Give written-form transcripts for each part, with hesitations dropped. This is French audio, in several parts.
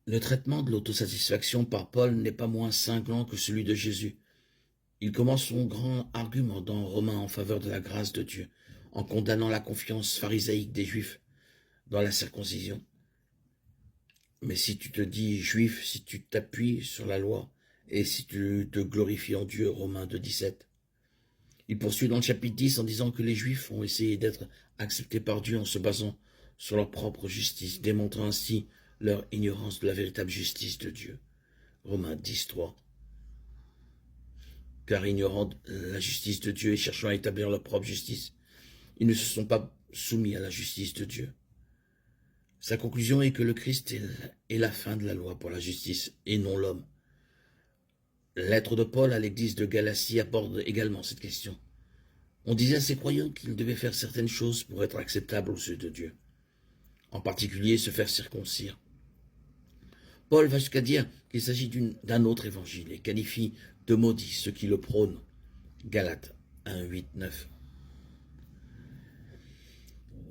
Le traitement de l'autosatisfaction par Paul n'est pas moins cinglant que celui de Jésus. Il commence son grand argument dans Romains en faveur de la grâce de Dieu, en condamnant la confiance pharisaïque des Juifs dans la circoncision. Mais si tu te dis juif, si tu t'appuies sur la loi, et si tu te glorifies en Dieu, Romains 2,17. Il poursuit dans le chapitre 10 en disant que les Juifs ont essayé d'être acceptés par Dieu en se basant sur leur propre justice, démontrant ainsi leur ignorance de la véritable justice de Dieu. Romains 10,3. Car ignorant la justice de Dieu et cherchant à établir leur propre justice, ils ne se sont pas soumis à la justice de Dieu. Sa conclusion est que le Christ est la fin de la loi pour la justice et non l'homme. La lettre de Paul à l'église de Galatie aborde également cette question. On disait à ces croyants qu'ils devaient faire certaines choses pour être acceptables aux yeux de Dieu, en particulier se faire circoncire. Paul va jusqu'à dire qu'il s'agit d'un autre évangile et qualifie de maudits ceux qui le prônent. Galates 1, 8, 9.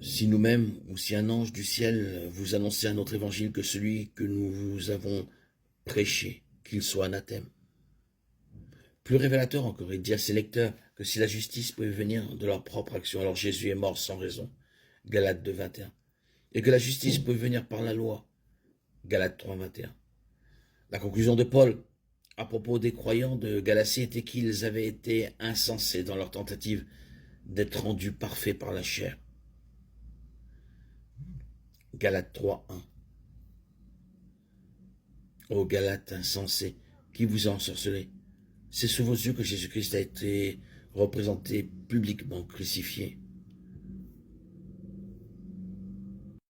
Si nous-mêmes, ou si un ange du ciel vous annonçait un autre évangile que celui que nous vous avons prêché, qu'il soit anathème. Plus révélateur encore, il dit à ses lecteurs que si la justice pouvait venir de leur propre action, alors Jésus est mort sans raison. Galates 2, 21. Et que la justice pouvait venir par la loi. Galates 3, 21. La conclusion de Paul à propos des croyants de Galatie était qu'ils avaient été insensés dans leur tentative d'être rendus parfaits par la chair. Galates 3, 1. Ô Galates insensés, qui vous a ensorcelé? C'est sous vos yeux que Jésus-Christ a été représenté publiquement crucifié.